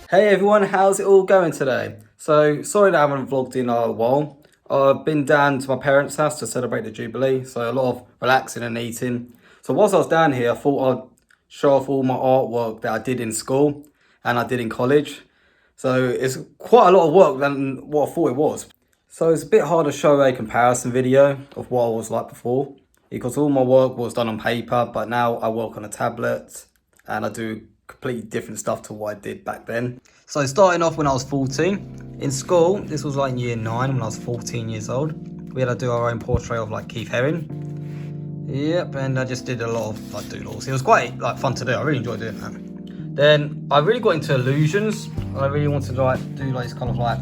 Hey everyone, how's it all going today? So, sorry that I haven't vlogged in a while. I've been down to my parents' house to celebrate the Jubilee, so a lot of relaxing and eating. So whilst I was down here, I thought I'd show off all my artwork that I did in school and I did in college. So it's quite a lot of work than what I thought it was. So it's a bit hard to show a comparison video of what I was like before because all my work was done on paper, but now I work on a tablet and I do completely different stuff to what I did back then. So starting off when I was 14, in school, this was like in year 9 when I was 14 years old. We had to do our own portrait of like Keith Haring. Yep, and I just did a lot of like doodles. It was quite like fun to do. I really enjoyed doing that. Then I really got into illusions. I really wanted to like do like this kind of like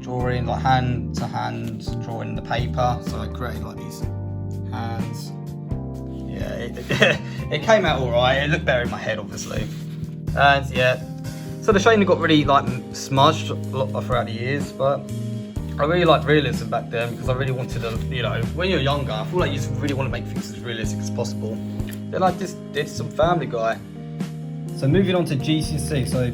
drawing, like hand to hand drawing the paper. So I created like these hands. Yeah, it came out all right. It looked better in my head, obviously. And yeah, so the shading got really like smudged a lot throughout the years, but I really liked realism back then because I really wanted to, when you're younger, I feel like you just really want to make things as realistic as possible. Then I just did some Family Guy. So moving on to GCSE, so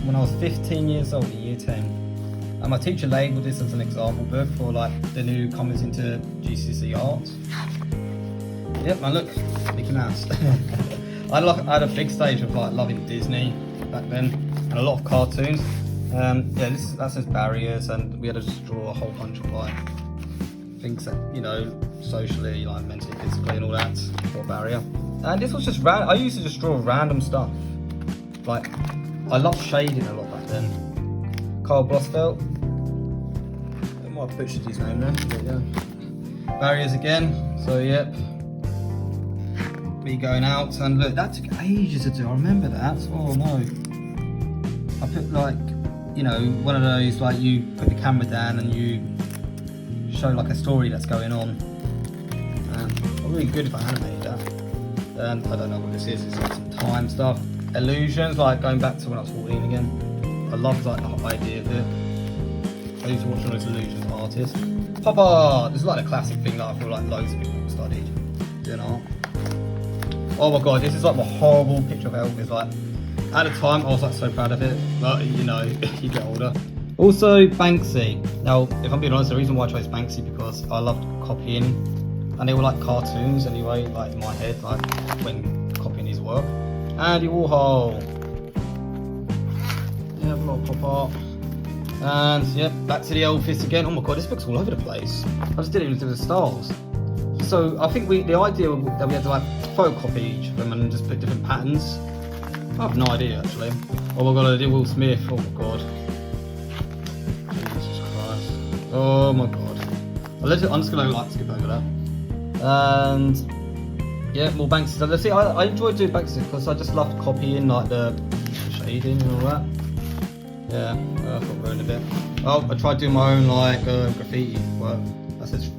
when I was 15 years old, in year 10, and my teacher labelled this as an example book for like the new comers into GCSE art. Yep, man, look, Mickey Mouse. I had a big stage of like loving Disney back then, and a lot of cartoons. Yeah, that says barriers, and we had to just draw a whole bunch of like things that socially, like mentally, physically, and all that for a barrier. And this was just I used to just draw random stuff. Like I loved shading a lot back then. Carl Blossfeld. I might have butchered his name there. But yeah. Barriers again. So yep. Me going out, and look, that took ages to do. I remember that. Oh no. I put like, one of those like you put the camera down and you show like a story that's going on. And I'm really good if I animated that. And I don't know what this is. It's like some time stuff. Illusions, like going back to when I was 14 again. I loved like the idea of it. I used to watch all those illusions artists. Pop art. This is like a classic thing that I feel like loads of people studied doing art. Oh my god, this is like my horrible picture of Elvis. Like, at the time, I was like so proud of it, but you get older. Also, Banksy. Now, if I'm being honest, the reason why I chose Banksy because I loved copying, and they were like cartoons anyway, like in my head, like when copying his work. Andy Warhol. Yeah, a lot of pop art. And yep, back to the Elvis again. Oh my god, this book's all over the place. I just didn't even do the styles. So I think the idea that we had to like photocopy each of them and just put different patterns. I have no idea actually. Oh my god, I did Will Smith. Oh my god. Jesus Christ. Oh my god. I'm just gonna like skip over that. And yeah, more Banksy. So let's see. I enjoyed doing Banksy because I just loved copying like the shading and all that. Yeah, I got ruined a bit. Oh, I tried doing my own like graffiti work. That's just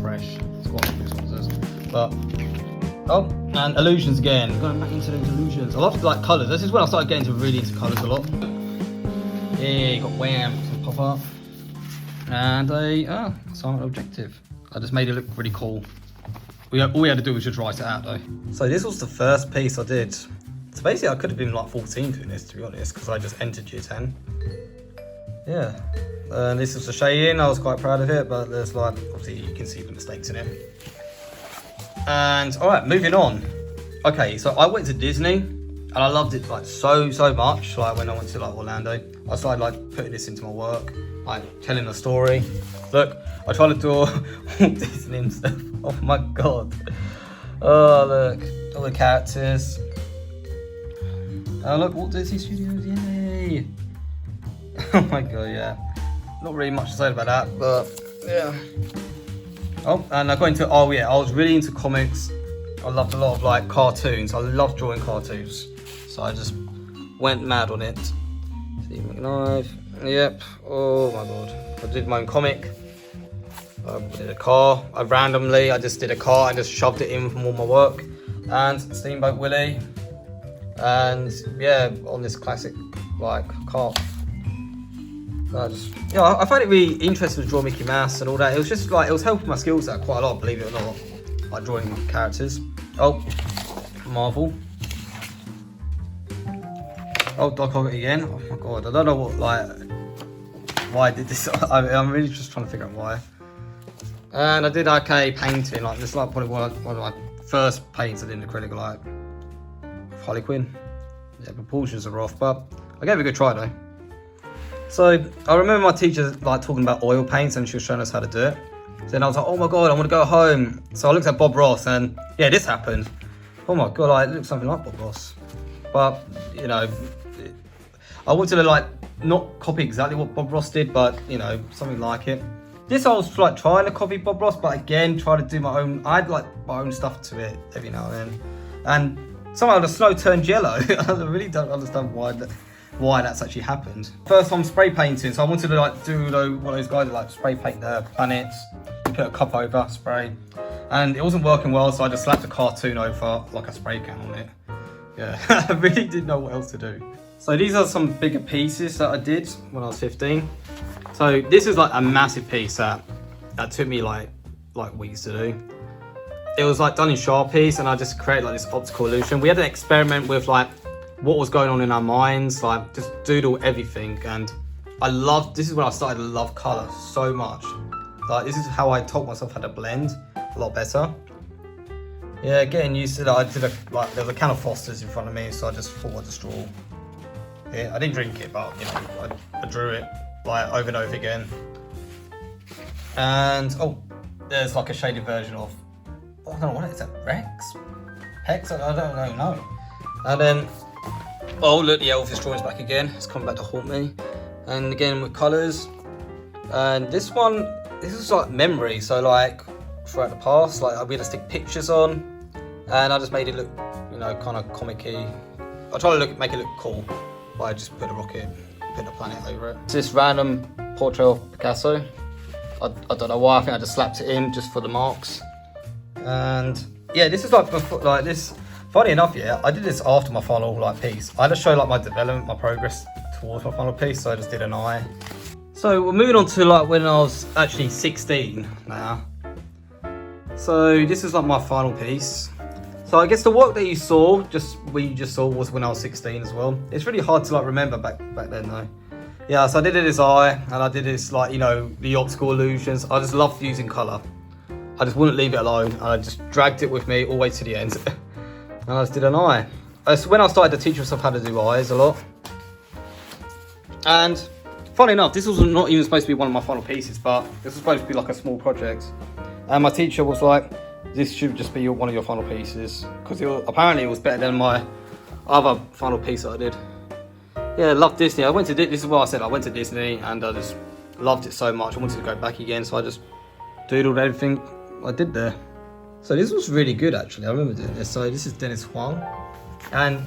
fresh. But and illusions again. Going back into those illusions. I love like colours. This is when I started getting really into colours a lot. Yeah, you got Wham, some pop art, and a assignment objective. I just made it look really cool. All we had to do was just write it out though. So this was the first piece I did. So basically I could have been like 14 doing this, to be honest, because I just entered year 10. Yeah. And this was the shading. I was quite proud of it, but there's like, obviously you can see the mistakes in it. And all right, moving on. Okay, so I went to Disney and I loved it like so much. Like when I went to like Orlando, I started like putting this into my work, like telling a story. Look, I tried to draw Walt Disney himself. Oh my god. Oh look, all the characters. Oh look, Walt Disney Studios, yay! Oh my god, yeah. Not really much to say about that, but yeah. Oh, and I got into, I was really into comics. I loved a lot of like cartoons. I loved drawing cartoons. So I just went mad on it. Steve McKnight, yep, oh my god. I did my own comic. I did a car. I just did a car and just shoved it in from all my work. And Steamboat Willie. And yeah, on this classic like car. I find it really interesting to draw Mickey Mouse and all that. It was just like, it was helping my skills out quite a lot, believe it or not. Like drawing characters. Oh, Marvel. Oh, Doc Hoggett again. Oh my god, I don't know what, like, why I did this. I'm really just trying to figure out why. And I did okay painting, like this is like probably one of my first paints I did in acrylic, like Harley Quinn. Yeah, proportions are off, but I gave it a good try though. So I remember my teacher like talking about oil paints and she was showing us how to do it. Then I was like, oh my god, I want to go home. So I looked at Bob Ross and yeah, this happened. Oh my god, like, it looks something like Bob Ross. But, you know, I wanted to like not copy exactly what Bob Ross did, but you know, something like it. This I was like trying to copy Bob Ross, but again, try to do my own. I had like my own stuff to it every now and then, and somehow the snow turned yellow. I really don't understand why that's actually happened. First time spray painting, so I wanted to like do one of those guys that like spray paint the planets, put a cup over, spray, and it wasn't working well, so I just slapped a cartoon over like a spray can on it. Yeah, I really didn't know what else to do. So these are some bigger pieces that I did when I was 15. So this is like a massive piece that took me like weeks to do. It was like done in Sharpies and I just created like this optical illusion. We had to experiment with like what was going on in our minds, like just doodle everything. And this is when I started to love color so much. Like this is how I taught myself how to blend a lot better. Yeah, getting used to that. I did there was a can of Foster's in front of me, so I just thought I'd just draw. Yeah, I didn't drink it, but you know, I drew it like over and over again. And oh, there's like a shaded version of, I don't know what is that, Rex? Hex? I don't know. And then, oh look, the Elvis drawing's back again. It's coming back to haunt me. And again with colours. And this is like memory. So like throughout the past, like we had to stick pictures on, and I just made it look, you know, kind of comic-y. I try to make it look cool, but I just put a rocket, put a planet over it. It's this random portrait of Picasso. I don't know why. I think I just slapped it in just for the marks. And yeah, this is like before, like this. Funny enough, yeah, I did this after my final like piece. I just show like my development, my progress towards my final piece. So I just did an eye. So we're moving on to like when I was actually 16 now. So this is like my final piece. So I guess the work that you saw, we just saw was when I was 16 as well. It's really hard to like remember back then though. Yeah, so I did this eye and I did this like, you know, the optical illusions. I just loved using colour. I just wouldn't leave it alone and I just dragged it with me all the way to the end. And I just did an eye. That's when I started to teach myself how to do eyes a lot. And funny enough, this was not even supposed to be one of my final pieces, but this was supposed to be like a small project. And my teacher was like, this should just be one of your final pieces, because apparently it was better than my other final piece that I did. Yeah, I love Disney. This is what I said, I went to Disney and I just loved it so much. I wanted to go back again, so I just doodled everything I did there. So this was really good actually, I remember doing this. So this is Dennis Huang, and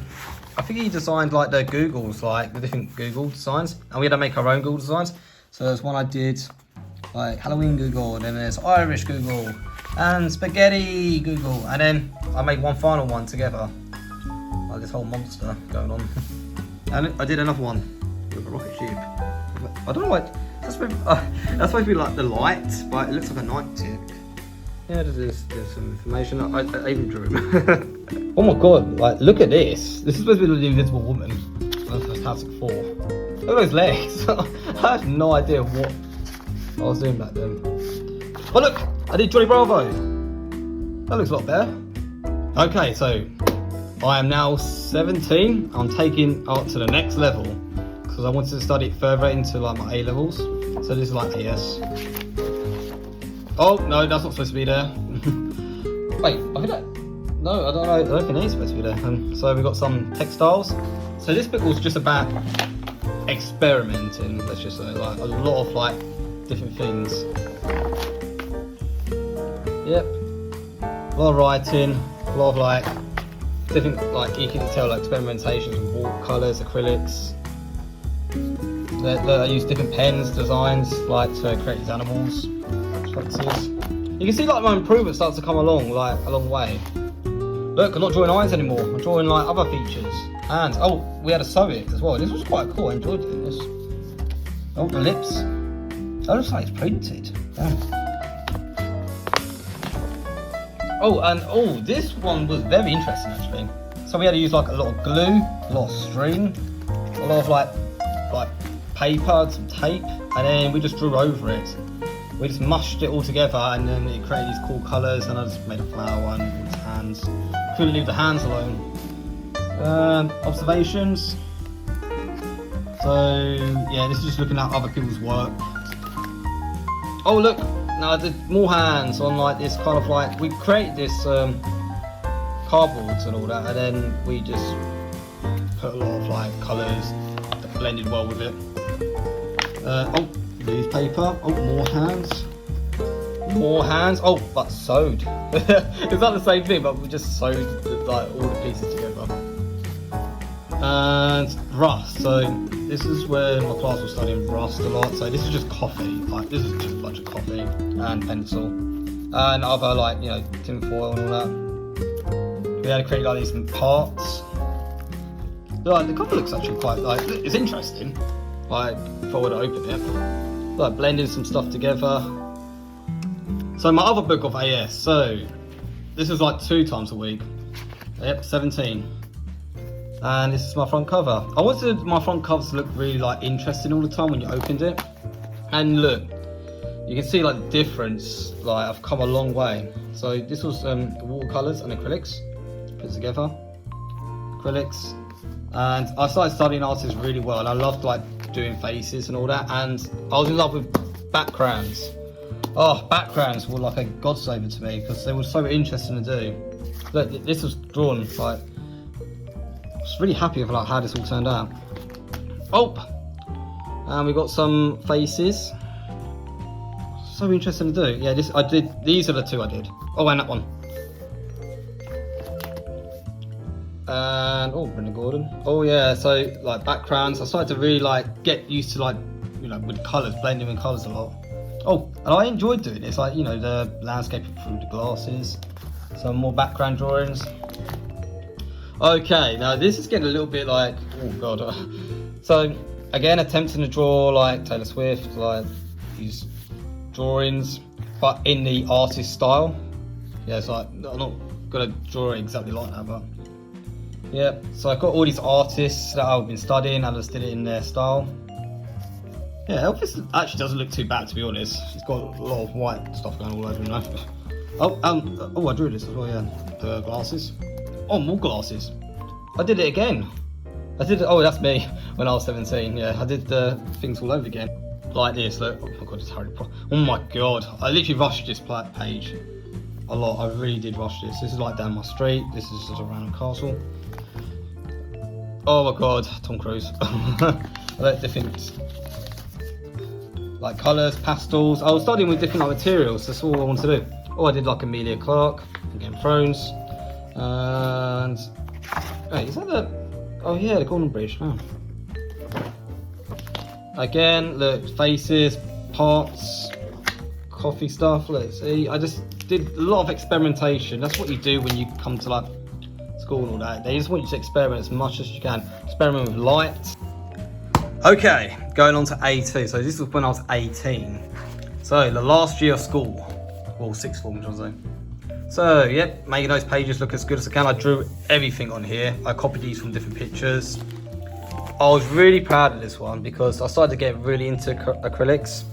I think he designed like the Googles, like the different Google designs, and we had to make our own Google designs. So there's one I did, like Halloween Google, and then there's Irish Google, and Spaghetti Google, and then I made one final one together. Like this whole monster going on. And I did another one with a rocket ship. I don't know what, that's supposed to be like the light, but it looks like a night tip. Yeah, there's some information. I even drew him. Oh my god, like look at this. This is supposed to be the Invisible Woman. That's Fantastic Four. Look at those legs. I had no idea what I was doing back then. Oh look, I did Johnny Bravo. That looks a lot better. Okay, so I am now 17. I'm taking art to the next level because I wanted to study it further into like my A levels. So this is like AS. Oh no, that's not supposed to be there. Wait, I think that. No, I don't know. I don't think it's supposed to be there. So we've got some textiles. So this book was just about experimenting. Let's just say, like a lot of like different things. Yep. A lot of writing. A lot of like different, like you can tell, like experimentations with watercolors, acrylics. I use different pens, designs, like to create these animals. Structures. You can see like my improvement starts to come along, like a long way. Look, I'm not drawing eyes anymore. I'm drawing like other features. And oh, we had to sew it as well. This was quite cool. I enjoyed doing this. Oh, the lips. That looks like it's printed. Damn. Oh, and this one was very interesting actually. So we had to use like a lot of glue, a lot of string, a lot of like paper, some tape, and then we just drew over it. We just mushed it all together, and then it created these cool colours, and I just made a flower one with his hands. Couldn't leave the hands alone. Observations. So yeah, this is just looking at other people's work. Oh look, now I did more hands on like this kind of like, we created this cardboards and all that, and then we just put a lot of like colours that blended well with it. Oh, newspaper. Oh, more hands. More hands. Oh, but sewed. It's not the same thing, but we just sewed like all the pieces together. And rust. So this is where my class was studying rust a lot. So this is just coffee. Like this is just a bunch of coffee and pencil and other like, you know, tin foil and all that. We had to create like these parts. Like the cover looks actually quite like, it's interesting. Like if I were to open it, like blending some stuff together. So my other book of AS. So this is like 2 times a week. Yep, 17. And this is my front cover. I wanted my front covers to look really like interesting all the time when you opened it. And look, you can see like the difference. Like I've come a long way. So this was watercolors and acrylics put together. Acrylics. And I started studying artists really well, and I loved like doing faces and all that. And I was in love with backgrounds. Oh, backgrounds were like a godsaver to me because they were so interesting to do. Look, this was drawn like. I was really happy with like how this all turned out. Oh, and we got some faces. So interesting to do. Yeah, this I did. These are the 2 I did. Oh, and that one. And oh, Brendan Gordon. Oh yeah, so like backgrounds. I started to really like get used to like, you know, with colours, blending in colours a lot. Oh, and I enjoyed doing this. Like, you know, the landscape through the glasses. Some more background drawings. Okay, now this is getting a little bit like, oh god. So again, attempting to draw like Taylor Swift, like these drawings, but in the artist style. Yeah, so I'm not gonna draw it exactly like that, but yeah. So I've got all these artists that I've been studying, and I just did it in their style. Yeah, Elvis actually doesn't look too bad, to be honest. He's got a lot of white stuff going all over him now. Oh, I drew this as well, yeah. The glasses. Oh, more glasses. I did it again. I did it, oh, that's me when I was 17, yeah. I did the things all over again. Like this, look. Oh my god, it's Harry Potter. Oh my god, I literally rushed this page a lot. I really did rush this. This is like down my street. This is just a random castle. Oh my god, Tom Cruise. I like different like colours, pastels. I was studying with different like, materials. That's all I wanted to do. Oh, I did like Emilia Clarke, Game of Thrones, and wait, is that the? Oh yeah, the Golden Bridge. Oh. Again, look, faces, parts, coffee stuff. Let's see. I just did a lot of experimentation. That's what you do when you come to like school and all that. They just want you to experiment as much as you can. Experiment with light. Okay, going on to A2. So this was when I was 18. So the last year of school, well, sixth form, which I was saying. So yep, making those pages look as good as I can. I drew everything on here. I copied these from different pictures. I was really proud of this one because I started to get really into acrylics,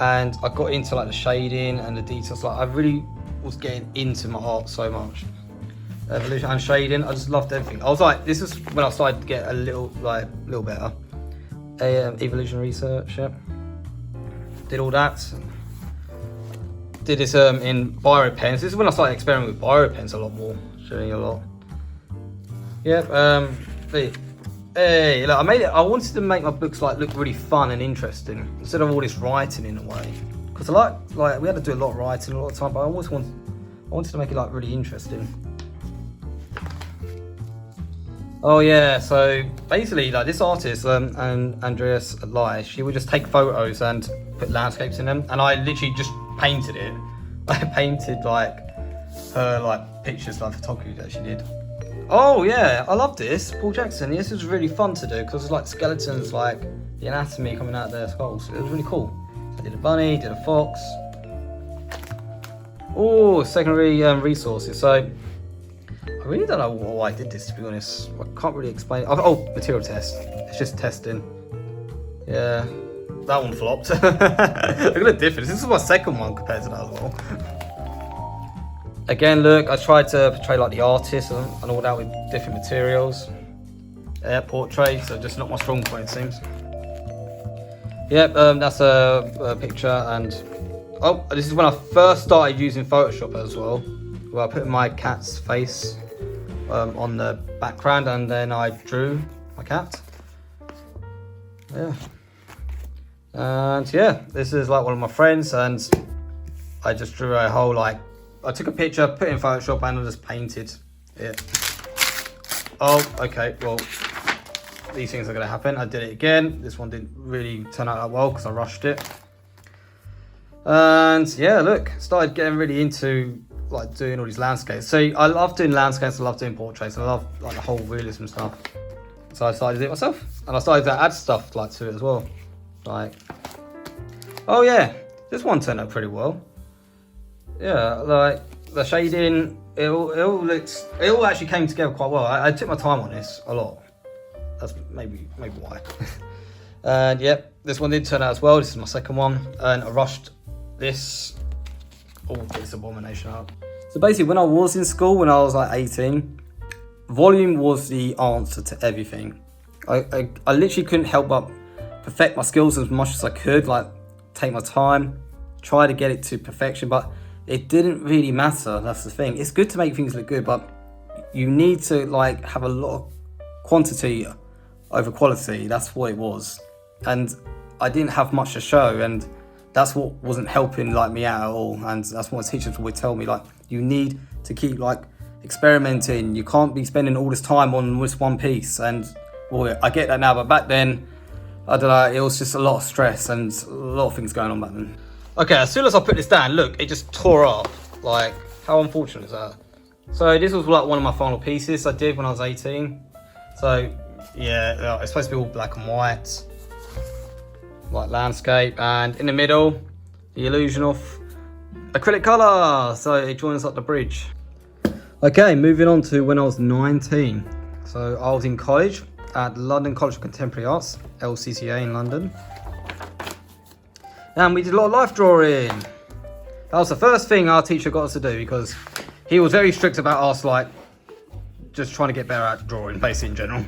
and I got into like the shading and the details. Like I really was getting into my art so much. Evolution and shading, I just loved everything. I was like, this is when I started to get a little better. Evolution research, yeah. Did all that. Did this in biro pens. This is when I started experimenting with biro pens a lot more. Showing you a lot. Yep. Hey, look, I made it. I wanted to make my books like look really fun and interesting instead of all this writing in a way. Because I like we had to do a lot of writing a lot of time, but I wanted to make it like really interesting. Oh yeah, so basically like this artist and Andreas Lai, she would just take photos and put landscapes in them, and I literally just painted it. I painted like her like pictures, like photography that she did. Oh yeah, I love this. Paul Jackson. This was really fun to do because it's like skeletons, like the anatomy coming out of their skulls. It was really cool. I did a bunny, did a fox. Oh, secondary resources. So I I really don't know why I did this, to be honest. I can't really explain it. Oh, material test. It's just testing. Yeah, that one flopped. Look at the difference. This is my second one compared to that as well. Again, look, I tried to portray like the artist and all that with different materials. Yeah, portrait, so just not my strong point, it seems. Yep, that's a picture, and oh, this is when I first started using Photoshop as well, where I put my cat's face on the background, and then I drew my cat. Yeah, and yeah, this is like one of my friends, and I just drew a whole like. I took a picture, put it in Photoshop, and I just painted it. Oh, okay, well, these things are going to happen. I did it again. This one didn't really turn out that well because I rushed it. And yeah, look, started getting really into like doing all these landscapes. So I love doing landscapes, I love doing portraits, and I love like the whole realism stuff. So I started to do it myself, and I started to add stuff like to it as well. Like, oh yeah, this one turned out pretty well. Yeah, like the shading, it all actually came together quite well. I took my time on this a lot. That's maybe why. And yeah, this one did turn out as well. This is my second one, and I rushed this. Oh, this abomination up. So basically, when I was in school, when I was like 18, volume was the answer to everything. I literally couldn't help but perfect my skills as much as I could. Like, take my time, try to get it to perfection, but it didn't really matter. That's the thing. It's good to make things look good, but you need to like have a lot of quantity over quality. That's what it was, and I didn't have much to show, and that's what wasn't helping like me out at all. And that's what my teachers would tell me, like, you need to keep like experimenting. You can't be spending all this time on this one piece. And well, I get that now, but back then, I don't know, it was just a lot of stress and a lot of things going on back then. Okay, as soon as I put this down, look, it just tore up. Like, how unfortunate is that? So this was like one of my final pieces I did when I was 18. So yeah, it's supposed to be all black and white, like landscape, and in the middle, the illusion of acrylic colour. So it joins up the bridge. Okay, moving on to when I was 19. So I was in college at London College of Contemporary Arts, LCCA in London. And we did a lot of life drawing. That was the first thing our teacher got us to do, because he was very strict about us, like, just trying to get better at drawing, basically, in general.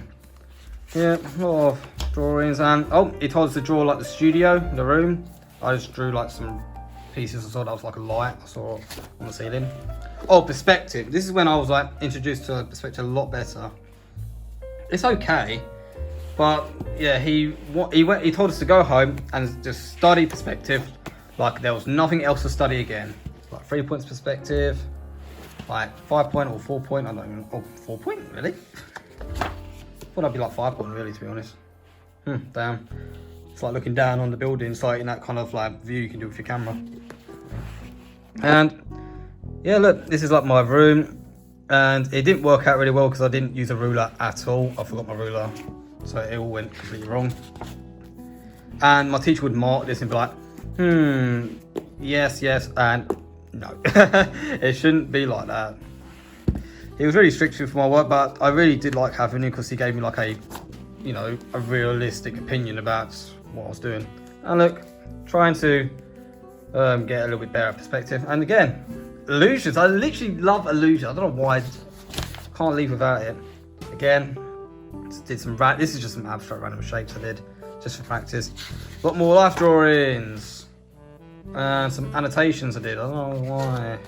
Yeah, a lot of drawings. And oh, he told us to draw like the studio, the room. I just drew like some pieces. I saw that was like a light I saw on the ceiling. Oh, perspective. This is when I was like introduced to perspective a lot better. It's okay, but yeah, he told us to go home and just study perspective. Like there was nothing else to study again. Like 3 points perspective, like 5 point or 4 point. I don't even. Oh, 4 point really? I thought I'd be like 5 point really, to be honest. Damn. It's like looking down on the building. It's like in that kind of like view you can do with your camera. And yeah, look, this is like my room, and it didn't work out really well because I didn't use a ruler at all. I forgot my ruler, so it all went completely wrong. And my teacher would mark this and be like, yes, and no. It shouldn't be like that. He was really strict with my work, but I really did like having him because he gave me like a, you know, a realistic opinion about what I was doing. And look, trying to get a little bit better perspective. And again, illusions. I literally love illusions. I don't know why. I can't leave without it. Again, just did some this is just some abstract random shapes I did just for practice. A lot more life drawings and some annotations I did. I don't know why.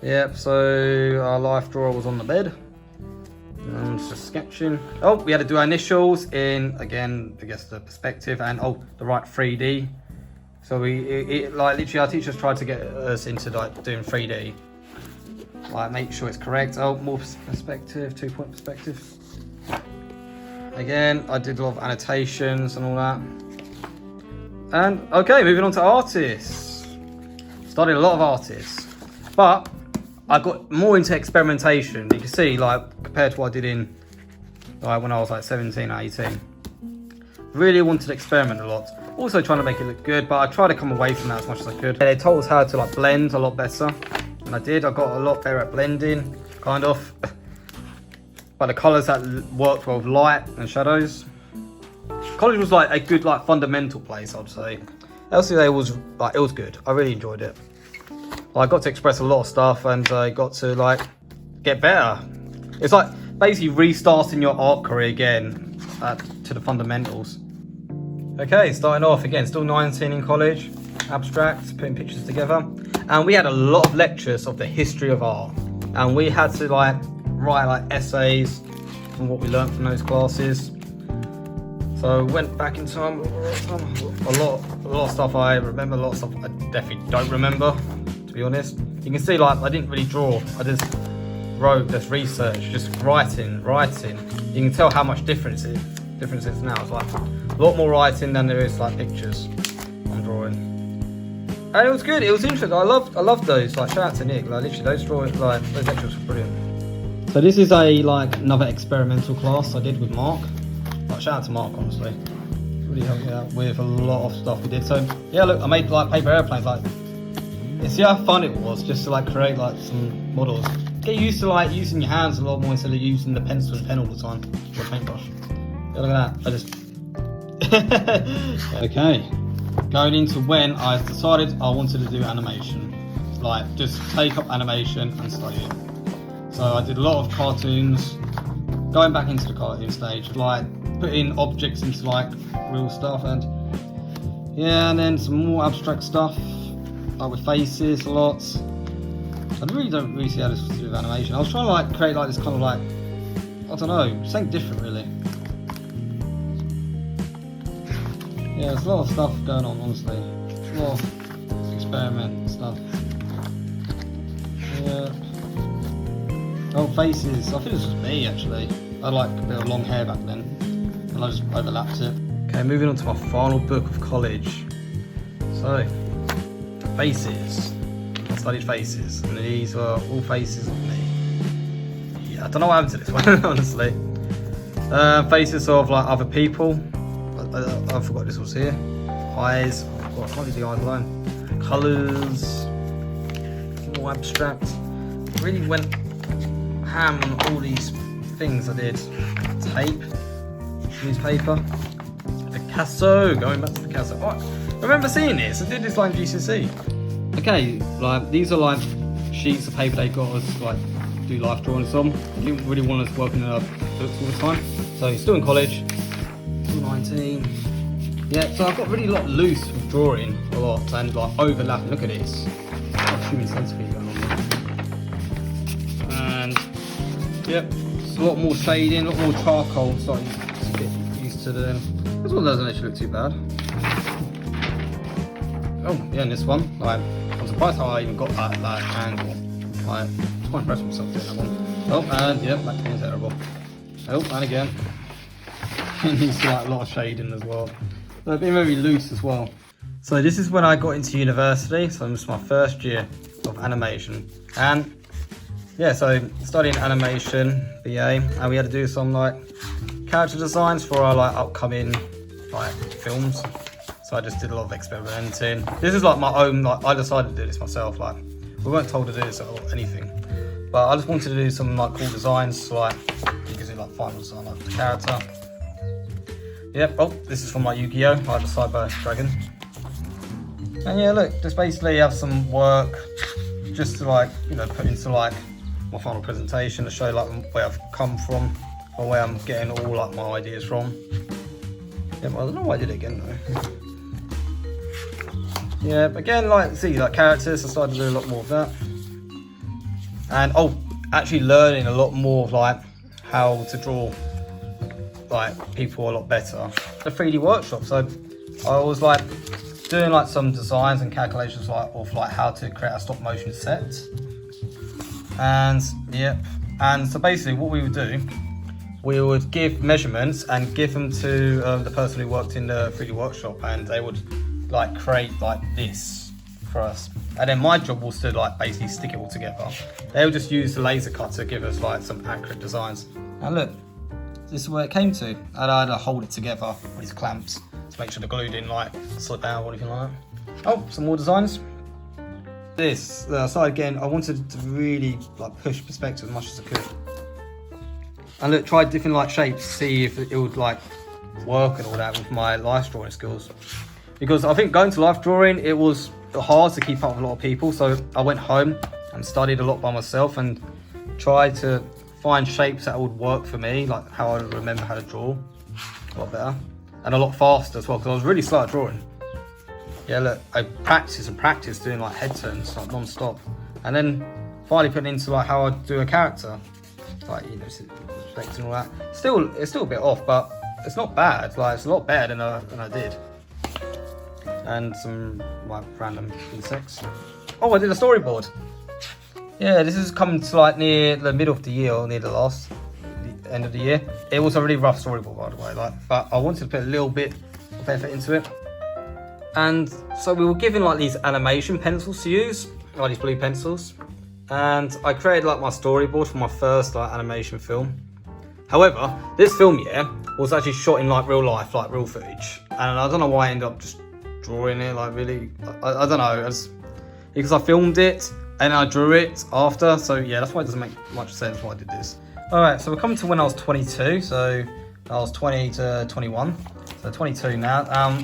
Yep, so our life drawer was on the bed. And just sketching. Oh, we had to do our initials in, again, I guess the perspective, and oh, the right 3D. So like literally our teachers tried to get us into like doing 3D. Like make sure it's correct. Oh, more perspective, 2 point perspective. Again, I did a lot of annotations and all that. And okay, moving on to artists. Studied a lot of artists. But I got more into experimentation. You can see, like, compared to what I did in, like, when I was like 17 or 18. Really wanted to experiment a lot. Also trying to make it look good, but I tried to come away from that as much as I could. They told us how to like blend a lot better, and I did. I got a lot better at blending, kind of. but the colours that worked well with light and shadows. College was like a good like fundamental place, I'd say. LCA was like, it was good. I really enjoyed it. I got to express a lot of stuff and I got to like get better. It's like basically restarting your art career again to the fundamentals. Okay, starting off again, still 19 in college, abstract, putting pictures together. And we had a lot of lectures of the history of art. And we had to like write like essays from what we learned from those classes. So went back in time, a lot of stuff I remember, a lot of stuff I definitely don't remember, to be honest. You can see like I didn't really draw, I just wrote, just research, just writing. You can tell how much difference it is now. It's like a lot more writing than there is like pictures I'm drawing. And it was good, it was interesting. I loved those, like shout out to Nick, like literally those drawings, like those lectures were brilliant. So this is another experimental class I did with Mark. Like, shout out to Mark, honestly. Really helped me out with a lot of stuff we did. So yeah, look, I made like paper airplanes. Like, you see how fun it was just to like create like some models. Get used to like using your hands a lot more instead of using the pencil and pen all the time or paintbrush. Yeah, look at that. I just okay. Going into when I decided I wanted to do animation, like just take up animation and study it. So I did a lot of cartoons. Going back into the cartoon stage, like putting objects into like real stuff, and yeah, and then some more abstract stuff like with faces a lot. I really don't really see how this was to do with animation. I was trying to like create like this kind of like, I don't know, something different really. Yeah, there's a lot of stuff going on, honestly. A lot of experiment stuff. Yeah. Oh, faces. I think this was me actually. I had like a bit of long hair back then, and I just overlapped it. Okay, moving on to my final book of college. So, faces. I studied faces, and these were all faces of me. Yeah, I don't know what happened to this one, honestly. Faces of like other people. I forgot this was here. Eyes. Oh God, I can't leave the eyes alone. Colours. More abstract. Really went ham on all these things I did. Tape, newspaper, Picasso, going back to Picasso. Oh, I remember seeing this, I did this like in GCSE. Okay, like these are like sheets of paper they got us to like do life drawings on. They didn't really want us working in our books all the time. So he's still in college, still 19. Yeah, so I've got really like loose with drawing a lot and like overlapping. Look at this. Human centipede going on there. And yep, it's a lot more shading, a lot more charcoal, so I just get used to them. This one doesn't actually look too bad. Oh, yeah, and this one, like, I'm surprised how I even got that angle. Like, I'm quite impressed with myself doing that one. Oh, and yeah, that's being terrible. Oh, and again. It needs like a lot of shading as well. So it's been very loose as well. So this is when I got into university, so this was my first year of animation. And yeah, so studying animation, BA, and we had to do some like character designs for our like upcoming like films. So I just did a lot of experimenting. This is like my own, like I decided to do this myself. Like we weren't told to do this or anything, but I just wanted to do some like cool designs. So, like you can see like final design like the character. Yep. Oh, this is from like Yu-Gi-Oh! Like the Cyber Dragon. And yeah, look, just basically have some work just to like, you know, put into like my final presentation to show like where I've come from or where I'm getting all like my ideas from. Yeah, well, I don't know why I did it again though. Yeah, but again, like, see, like characters, I started to do a lot more of that. And, oh, actually learning a lot more of like how to draw like people a lot better. The 3D workshop, so I was like doing like some designs and calculations like of like how to create a stop motion set. And, yep, and so basically what we would do, we would give measurements and give them to the person who worked in the 3D workshop, and they would like create like this for us. And then my job was to like basically stick it all together. They would just use the laser cut to give us like some accurate designs. And look, this is where it came to. And I had to hold it together with these clamps to make sure the glue didn't like slip out or anything like that. Oh, some more designs. This, so again, I wanted to really like push perspective as much as I could. And look, tried different like shapes to see if it would like work and all that with my life drawing skills. Because I think going to life drawing, it was hard to keep up with a lot of people. So I went home and studied a lot by myself and tried to find shapes that would work for me, like how I remember how to draw a lot better and a lot faster as well, because I was really slow at drawing. Yeah, look, I practiced doing like head turns like non-stop, and then finally putting into like how I do a character, like, you know, respect and all that. It's still a bit off, but it's not bad. Like, it's a lot better than I did. And some like random insects. Oh, I did a storyboard. Yeah, this is coming to like near the middle of the year or near the end of the year. It was a really rough storyboard, by the way. Like, but I wanted to put a little bit of effort into it. And so we were given like these animation pencils to use, like these blue pencils. And I created like my storyboard for my first like animation film. However, this film, yeah, was actually shot in like real life, like real footage. And I don't know why I ended up just drawing it, like really, I don't know, because I filmed it and I drew it after, so yeah, that's why it doesn't make much sense why I did this. Alright, so we're coming to when I was 22, so I was 20 to 21, so 22 now.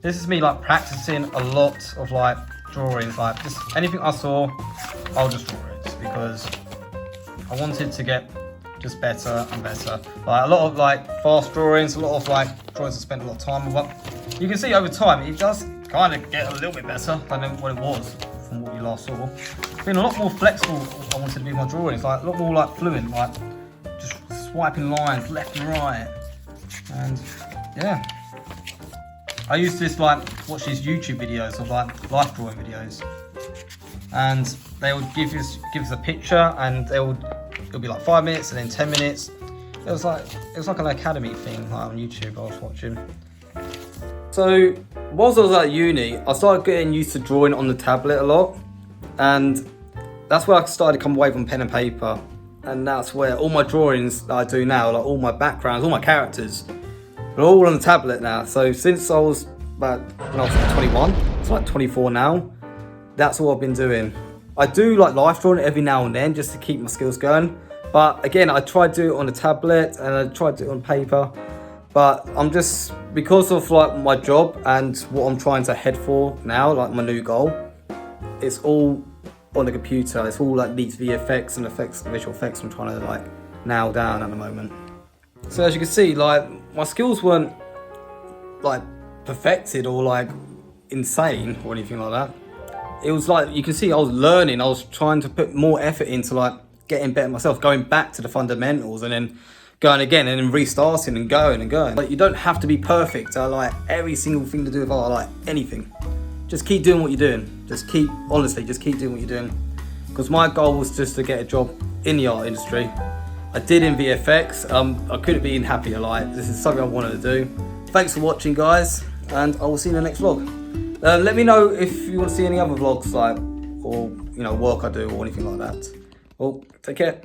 This is me like practicing a lot of like drawings, like just anything I saw, I'll just draw it, because I wanted to get just better and better. Like a lot of like fast drawings, a lot of like drawings I spent a lot of time with, but you can see over time it does kind of get a little bit better than what it was from what you last saw. Been a lot more flexible. I wanted to be my drawings, like a lot more like fluent, like just swiping lines left and right. And yeah, I used to just like watch these YouTube videos of like life drawing videos, and they would give us a picture, and it'll be like 5 minutes and then 10 minutes. It was like an academy thing like on YouTube I was watching. So whilst I was at uni, I started getting used to drawing on the tablet a lot, and that's where I started to come away from pen and paper, and that's where all my drawings that I do now, like all my backgrounds, all my characters, are all on the tablet now. So since I was about when I was 21, it's like 24 now, that's all I've been doing. I do like life drawing every now and then just to keep my skills going, but again, I try to do it on a tablet and I try to do it on paper. But I'm just, because of like my job and what I'm trying to head for now, like my new goal, it's all on the computer. It's all like these VFX and visual effects I'm trying to like nail down at the moment. So as you can see, like my skills weren't like perfected or like insane or anything like that. It was like, you can see I was learning. I was trying to put more effort into like getting better myself, going back to the fundamentals and then going again and then restarting and going and going. Like, you don't have to be perfect at like every single thing to do with art, like anything. Just keep doing what you're doing. Honestly, just keep doing what you're doing. Because my goal was just to get a job in the art industry. I did in VFX. I couldn't be happier. Like, this is something I wanted to do. Thanks for watching, guys, and I will see you in the next vlog. Let me know if you want to see any other vlogs, like, or you know, work I do or anything like that. Well, take care.